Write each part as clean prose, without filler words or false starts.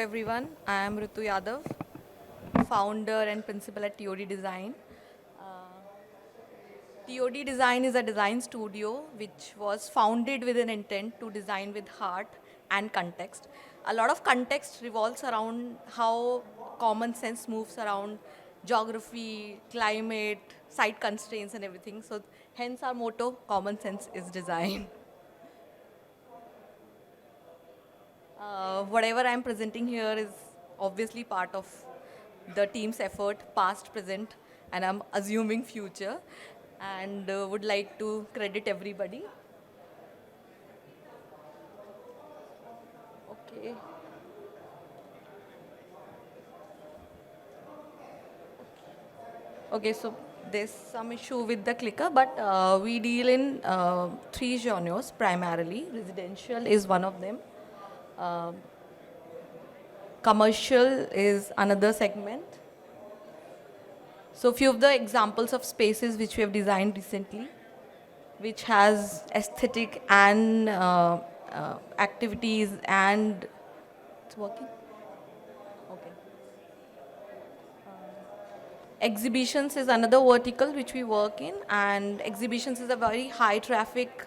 everyone, I am Ritu Yadav, founder and principal at TOD Design. TOD Design is a design studio which was founded with an intent to design with heart and context. A lot of context revolves around how common sense moves around geography, climate, site constraints and everything. So hence our motto, common sense is design. Whatever I'm presenting here is obviously part of the team's effort, past, present, and I'm assuming future, and would like to credit everybody. Okay. Okay, so there's some issue with the clicker, but we deal in three genres primarily. Residential is one of them. Commercial is another segment. So few of the examples of spaces which we have designed recently, which has aesthetic and activities and it's working. Okay. Exhibitions is another vertical which we work in, and exhibitions is a very high traffic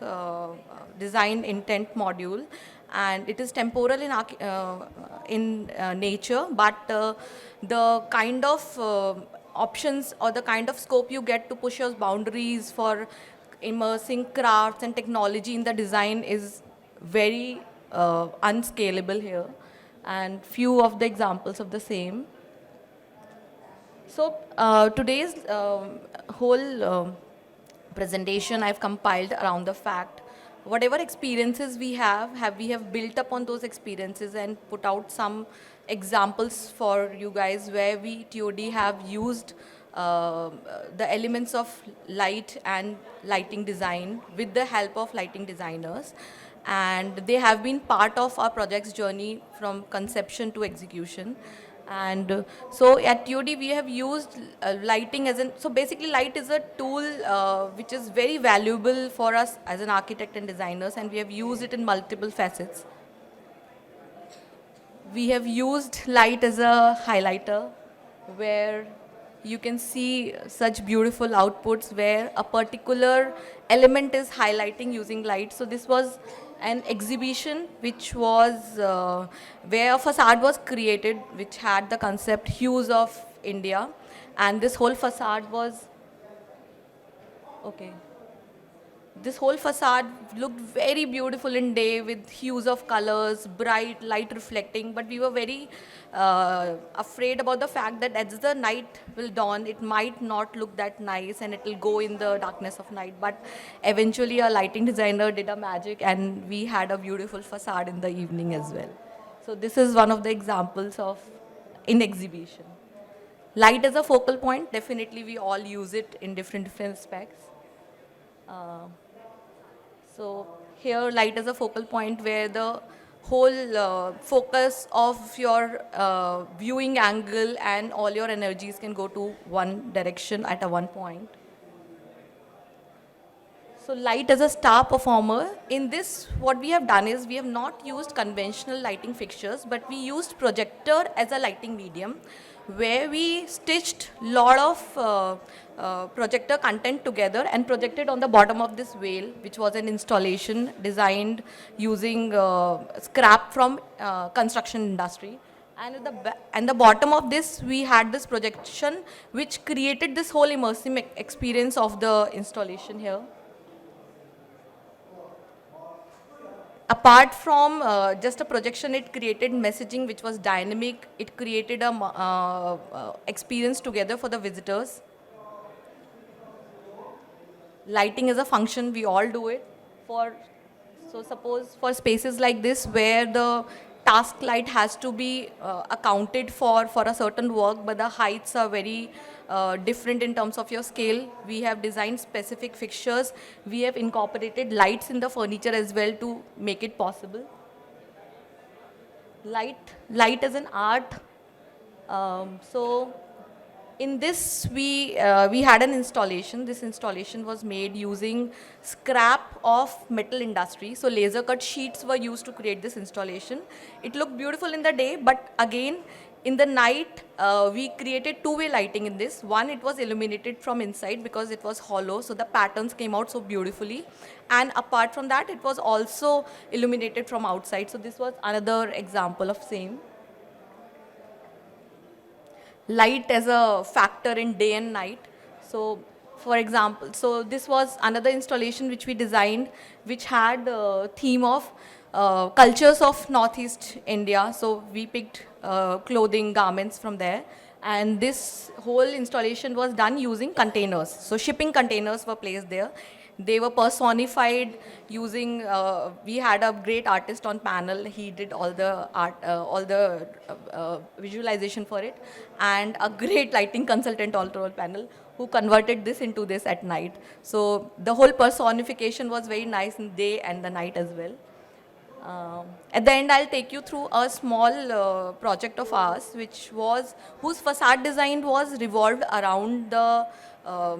design intent module, and it is temporal in nature, but the kind of options or the kind of scope you get to push your boundaries for immersing crafts and technology in the design is very unscalable here, and few of the examples of the same. So today's whole presentation I've compiled around the fact whatever experiences we have built upon those experiences and put out some examples for you guys where we TOD have used the elements of light and lighting design with the help of lighting designers, and they have been part of our project's journey from conception to execution. And so at TOD we have used lighting as an, so basically light is a tool which is very valuable for us as an architect and designers, and we have used it in multiple facets. We have used light as a highlighter where you can see such beautiful outputs where a particular element is highlighting using light. So this was an exhibition which was where a facade was created which had the concept hues of India, and this whole facade was okay. This whole facade looked very beautiful in day with hues of colors, bright light reflecting, but we were very afraid about the fact that as the night will dawn, it might not look that nice and it will go in the darkness of night. But eventually a lighting designer did a magic and we had a beautiful facade in the evening as well. So this is one of the examples of in exhibition. Light as a focal point, definitely we all use it in different aspects. So here light is a focal point where the whole focus of your viewing angle and all your energies can go to one direction at a one point. So light as a star performer, in this what we have done is we have not used conventional lighting fixtures, but we used projector as a lighting medium where we stitched lot of projector content together and projected on the bottom of this veil, which was an installation designed using scrap from construction industry. And at and the bottom of this, we had this projection which created this whole immersive experience of the installation here. Apart from just a projection, it created messaging which was dynamic. It created a experience together for the visitors. Lighting is a function, we all do it. So suppose for spaces like this where the task light has to be accounted for a certain work, but the heights are very different in terms of your scale. We have designed specific fixtures. We have incorporated lights in the furniture as well to make it possible. Light as an art. So In this, we had an installation. This installation was made using scrap of metal industry. So laser cut sheets were used to create this installation. It looked beautiful in the day, but again, in the night, we created two-way lighting in this. One, it was illuminated from inside because it was hollow, so the patterns came out so beautifully. And apart from that, it was also illuminated from outside. So this was another example of same. Light as a factor in day and night. So for example, so this was another installation which we designed, which had a theme of cultures of Northeast India. So we picked clothing, garments from there. And this whole installation was done using containers. So shipping containers were placed there. They were personified using, we had a great artist on panel. He did all the art, all the visualization for it. And a great lighting consultant also on panel who converted this into this at night. So the whole personification was very nice in day and the night as well. At the end, I'll take you through a small project of ours, whose facade design was revolved around the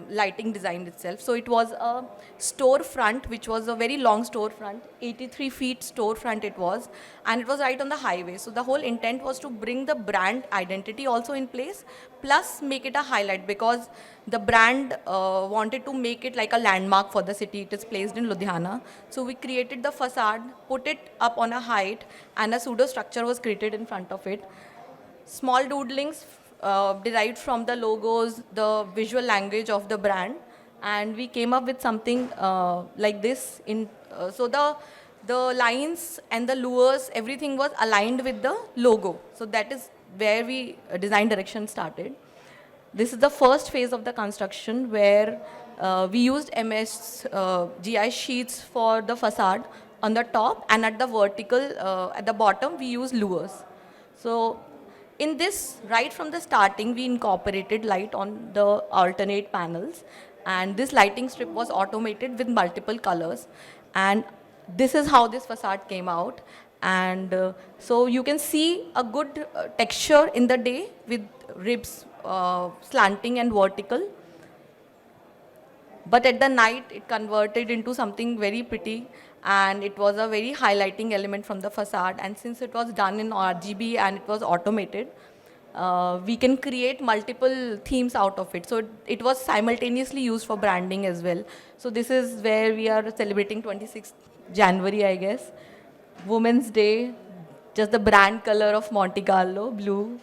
lighting design itself. So it was a storefront, which was a very long storefront, 83 feet storefront it was, and it was right on the highway. So the whole intent was to bring the brand identity also in place, plus make it a highlight, because the brand wanted to make it like a landmark for the city. It is placed in Ludhiana. So we created the facade, put it up on a height, and a pseudo structure was created in front of it. Small doodlings derived from the logos, the visual language of the brand, and we came up with something like this. So the lines and the lures, everything was aligned with the logo. So that is where we design direction started. This is the first phase of the construction, where we used GI sheets for the facade on the top, and at the vertical, at the bottom, we used lures. So in this, right from the starting, we incorporated light on the alternate panels, and this lighting strip was automated with multiple colors. And this is how this facade came out. And so you can see a good texture in the day with ribs slanting and vertical. But at the night, it converted into something very pretty, and it was a very highlighting element from the facade. And since it was done in RGB and it was automated, we can create multiple themes out of it. So it was simultaneously used for branding as well. So this is where we are celebrating 26th January, I guess. Women's Day, just the brand color of Monte Carlo, blue,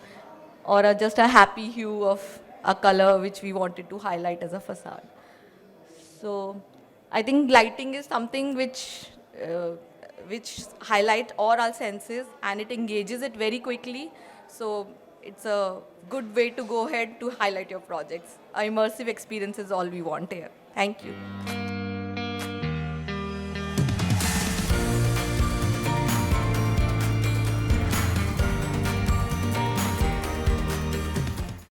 or just a happy hue of a color which we wanted to highlight as a facade. So I think lighting is something which highlight all our senses, and it engages it very quickly. So it's a good way to go ahead to highlight your projects. Immersive experience is all we want here. Thank you.